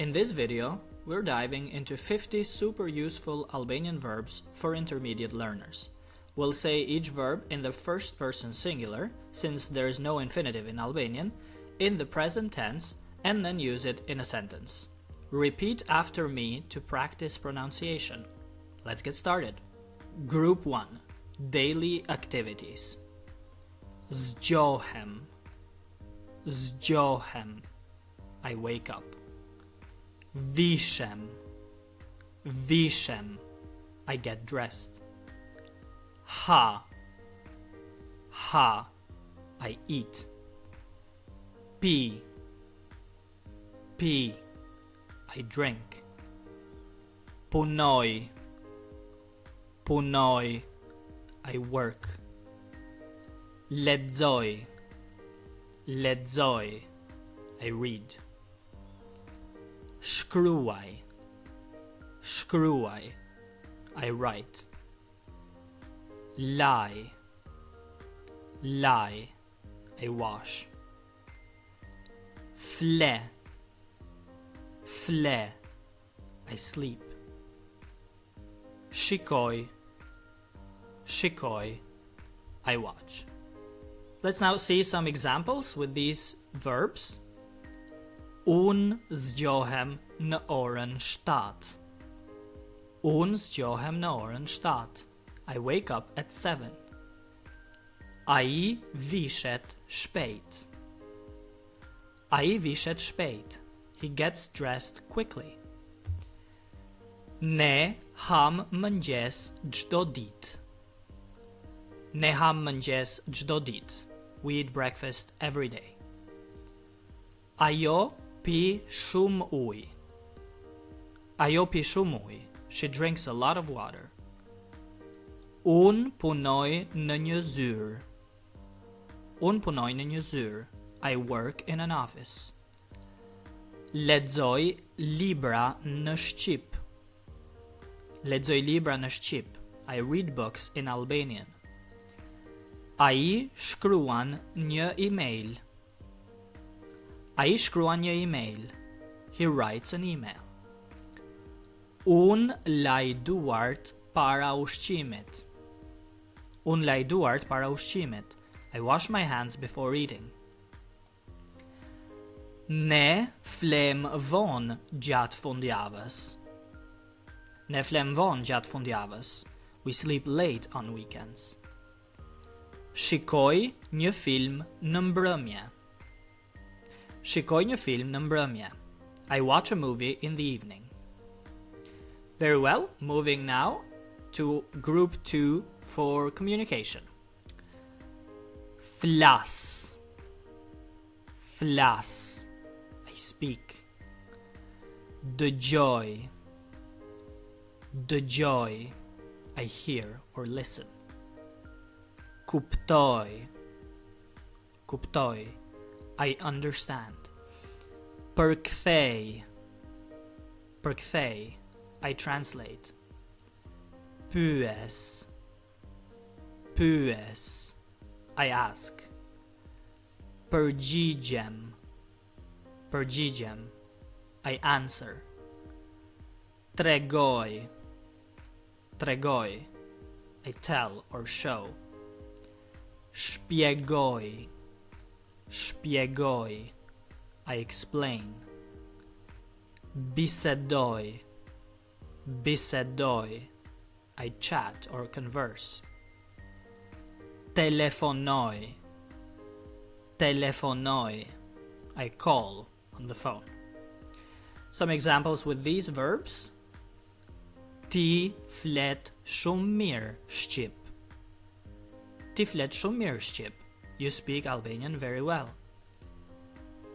In this video, we're diving into 50 super useful Albanian verbs for intermediate learners. We'll say each verb in the first person singular, since there is no infinitive in Albanian, in the present tense, and then use it in a sentence. Repeat after me to practice pronunciation. Let's get started. Group 1. Daily activities. Zgjohem. Zgjohem. I wake up. Vishem. Vishem. I get dressed. Ha. Ha. I eat. Pi. Pi. I drink. Punoj. Punoj. I work. Lexoj. Lexoj. I read. Shkruaj. Shkruaj. I write. Laj. Laj. I wash. Fle. Fle. I sleep. Shikoj. Shikoj. I watch. Let's now see some examples with these verbs. Unë zgjohem në orën 7. Unë zgjohem në orën 7. I wake up at 7. Ai vishet shpejt. Ai vishet shpejt. He gets dressed quickly. Ne ham mëngjes çdo ditë. Ne ham mëngjes çdo ditë. We eat breakfast every day. Ajo pi shumë ujë. Ajo pi shumë ujë. She drinks a lot of water. Unë punoj në një zyrë. Unë punoj në një zyrë. I work in an office. Lexoj libra në Shqip. Lexoj libra në Shqip. I read books in Albanian. Ai shkruan një email. Ai shkruan një email. He writes an email. Unë laj duart para ushqimit. Unë laj duart para ushqimit. I wash my hands before eating. Ne flem vonë gjatë fundjavës. Ne flem vonë gjatë fundjavës. We sleep late on weekends. Shikoj një film në mbrëmje. Shikoj një film në mbrëmje. I watch a movie in the evening. Very well, moving now to group 2 for communication. Flas. Flas. I speak. Dëgjoj. Dëgjoj. I hear or listen. Kuptoj. Kuptoj. I understand. Përkthej. Përkthej. I translate. Pyes. Pyes. I ask. Përgjigjem. Përgjigjem. I answer. Tregoj. Tregoj. I tell or show. Shpjegoj. Shpjegoj. I explain. Bisedoj. Bisedoj. I chat or converse. Telefonoj. Telefonoj. I call on the phone. Some examples with these verbs. Ti flet shumë mirë Shqip. Ti flet shumë mirë Shqip. You speak Albanian very well.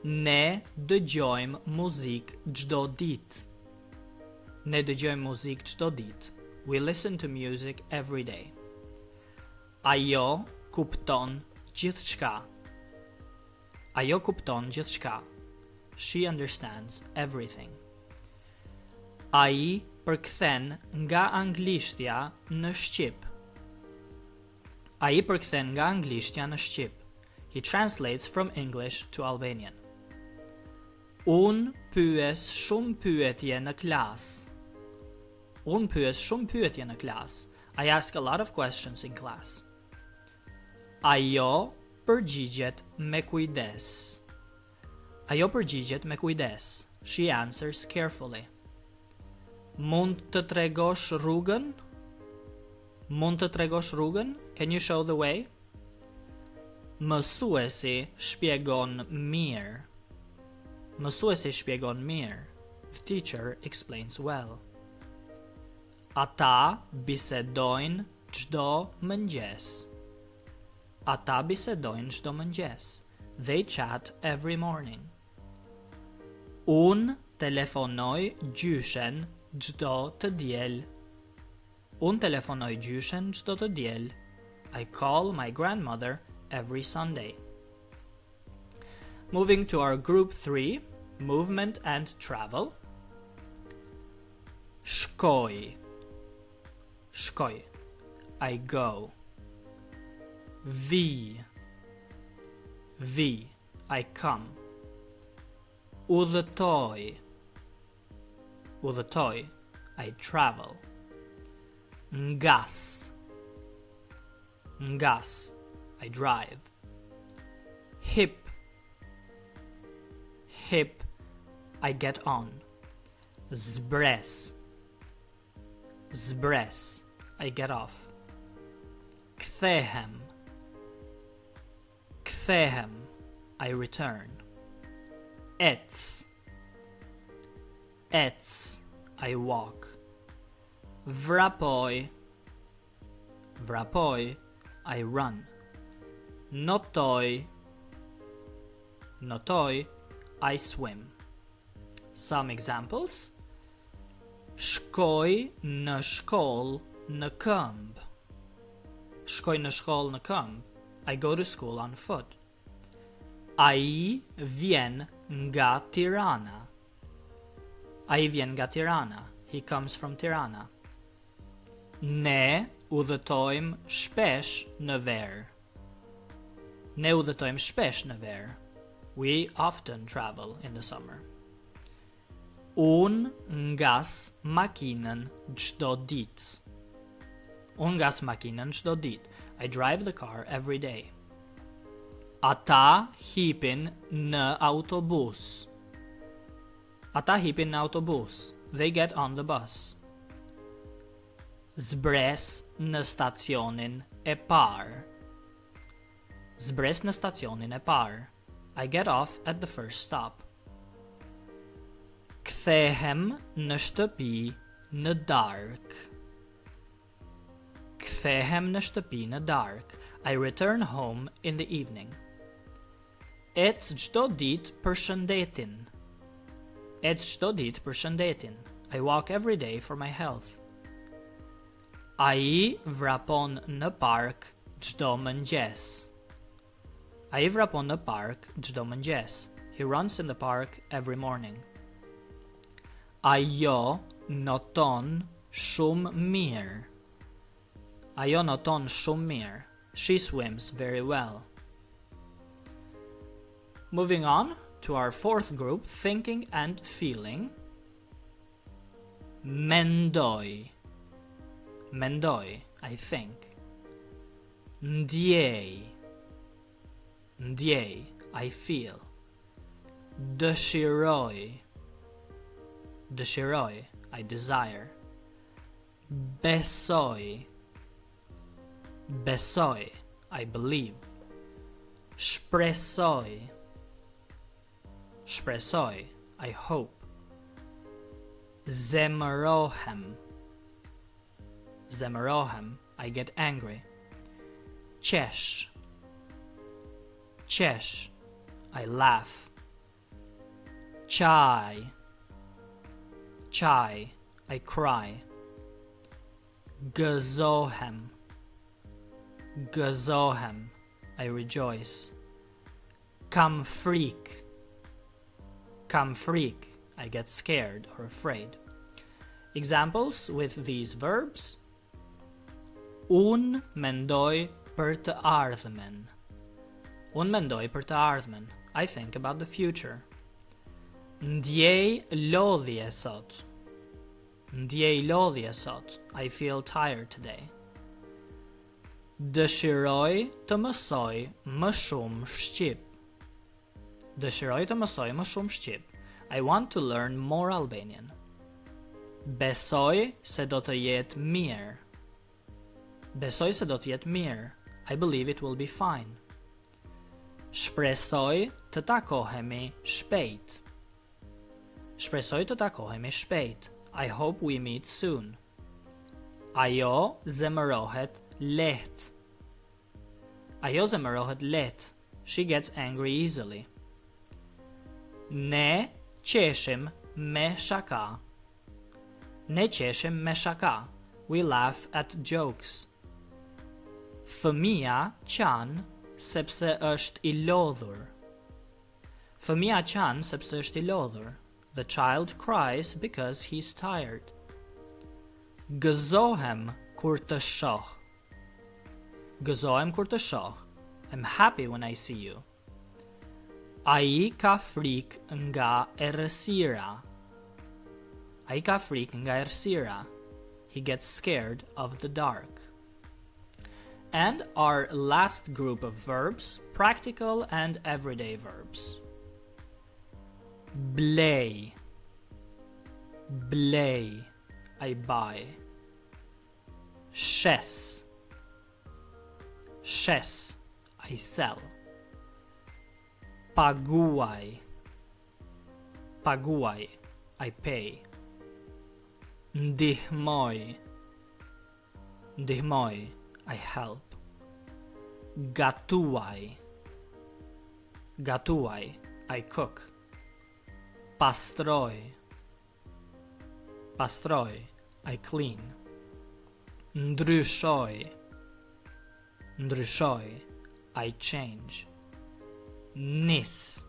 Ne dëgjojmë muzikë çdo ditë. Ne dëgjojmë muzikë çdo ditë. We listen to music every day. Ajo kupton gjithçka. Ajo kupton gjithçka. She understands everything. Ai përkthen nga anglishtja në Shqip. Ai përkthen nga anglishtja në Shqip. He translates from English to Albanian. Unë pyes shumë pyetje në klas. Unë pyes shumë pyetje në klas. I ask a lot of questions in class. Ajo përgjigjet me kujdes. Ajo përgjigjet me kujdes. She answers carefully. Mund të tregosh rrugën? Mund të tregosh rrugën? Can you show the way? Mësuesi shpjegon mirë. Mësuesi shpjegon mirë. The teacher explains well. Ata bisedojnë çdo mëngjes. Ata bisedojnë çdo mëngjes. They chat every morning. Unë telefonoj gjyshen çdo të diel. Unë telefonoj gjyshen çdo të diel. I call my grandmother every Sunday. Moving to our group 3, movement and travel. Shkoj. Shkoj. I go. Vi. Vi. I come. Udhëtoj. Udhëtoj. I travel. Ngas. Ngas. I drive. Hip. Hip. I get on. Zbres. Zbres. I get off. Kthehem. Kthehem. I return. Ec. Ec. I walk. Vrapoj. Vrapoj. I run. Notoj. Notoj. I swim. Some examples. Shkoj në shkollë në këmbë. Shkoj në shkollë në këmbë. I go to school on foot. Ai vjen nga Tirana. Ai vjen nga Tirana. He comes from Tirana. Ne udhëtojmë shpesh në verë. Ne udhëtojmë shpesh në verë. We often travel in the summer. Unë ngas makinën çdo ditë. Unë ngas makinën çdo ditë. I drive the car every day. Ata hipin në autobus. Ata hipin në autobus. They get on the bus. Zbres në stacionin e parë. Zbres në stacionin e parë. I get off at the first stop. Kthehem në shtëpi në darkë. Kthehem në shtëpi në darkë. I return home in the evening. Ec çdo ditë për shëndetin. Ec çdo ditë për shëndetin. I walk every day for my health. Ai vrapon në park çdo mëngjes. Ai vrapon në park çdo mëngjes. He runs in the park every morning. Ajo noton shumë mirë. Ajo noton shumë mirë. She swims very well. Moving on to our fourth group, thinking and feeling. Mendoj. Mendoj, I think. Ndjej. Ndjej, I feel. Dëshiroj. Dëshiroj, I desire. Besoj. Besoj, I believe. Shpresoj. Shpresoj, I hope. Zemërohem. Zemërohem, I get angry. Qesh. Qesh, I laugh. Qaj. Qaj, I cry. Gëzohem. Gëzohem, I rejoice. Kam frikë. Kam frikë, I get scared or afraid. Examples with these verbs. Unë mendoj për të ardhmen. Unë mendoj për të ardhmen. I think about the future. Ndjej lodhje sot. Ndjej lodhje sot. I feel tired today. Dëshiroj të mësoj më shumë shqip. Dëshiroj të mësoj më shumë shqip. I want to learn more Albanian. Besoj se do të jetë mirë. Besoj se do të jetë mirë. I believe it will be fine. Shpresoj të takohemi shpejt. Shpresoj të takohemi shpejt. I hope we meet soon. Ajo zemërohet lehtë. Ajo zemërohet lehtë. She gets angry easily. Ne qeshim me shaka. Ne qeshim me shaka. We laugh at jokes. Fëmia qan sepse është I lodhur. Fëmia qan sepse është I lodhur. The child cries because he's tired. Gëzohem kur të shoh. Gëzohem kur të shoh. I'm happy when I see you. Ai ka frikë nga errësira. Ai ka frikë nga errësira. He gets scared of the dark. And our last group of verbs, practical and everyday verbs. Blej. Blej. I buy. Shes. Shes. I sell. Paguaj. Paguaj. I pay. Ndihmoj. Ndihmoj. I help. Gatuaj. Gatuaj. I cook. Pastroj. Pastroj. I clean. Ndryshoj. Ndryshoj. I change. Nis.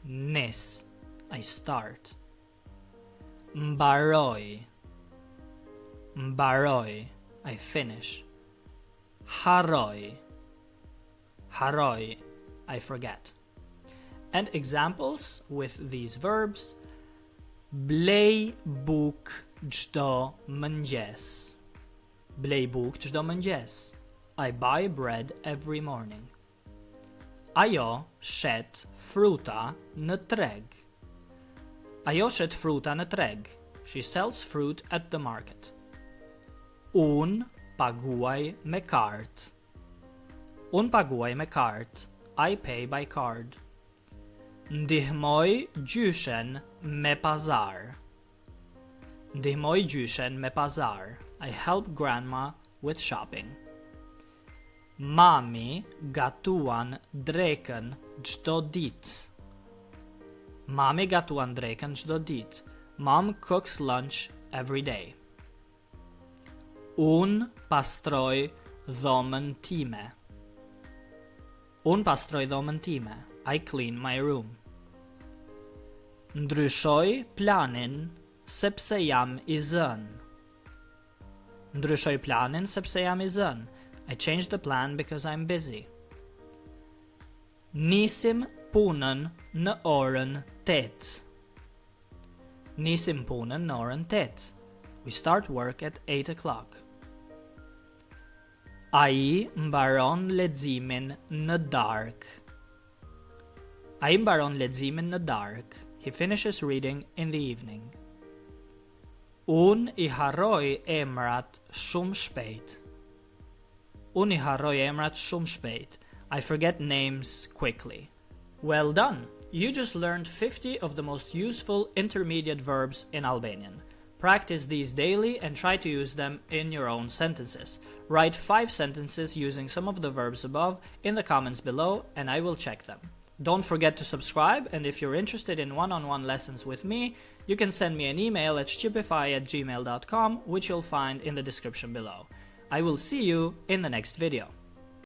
Nis. I start. Mbaroj. Mbaroj. I finish. Haroj. Haroj. I forget. And examples with these verbs. Blej buk çdo mëngjes. Blej buk çdo mëngjes. I buy bread every morning. Ajo shet fruta në treg. Ajo shet fruta në treg. She sells fruit at the market. Un paguaj me kart. Un paguaj me kart. I pay by card. Ndihmoj gjyshen me pazar. Ndihmoj gjyshen me pazar. I help grandma with shopping. Mami gatuan drekën çdo ditë. Mami gatuan drekën çdo ditë. Mom cooks lunch every day. Un pastroj dhomën time. Un pastroj dhomën time. I clean my room. Ndryshoj planin sepse jam I zën. Ndryshoj planin sepse jam I zën. I changed the plan because I'm busy. Nisim punën në orën 8. Nisim punën në orën 8. We start work at 8 o'clock. Ai mbaron leximin në darkë. Ai mbaron leximin në darkë. He finishes reading in the evening. Un I harroj emrat shumë shpejt. Un I harroj emrat shumë shpejt. I forget names quickly. Well done! You just learned 50 of the most useful intermediate verbs in Albanian. Practice these daily and try to use them in your own sentences. Write 5 sentences using some of the verbs above in the comments below and I will check them. Don't forget to subscribe, and if you're interested in one-on-one lessons with me, you can send me an email at shqipify@gmail.com, which you'll find in the description below. I will see you in the next video.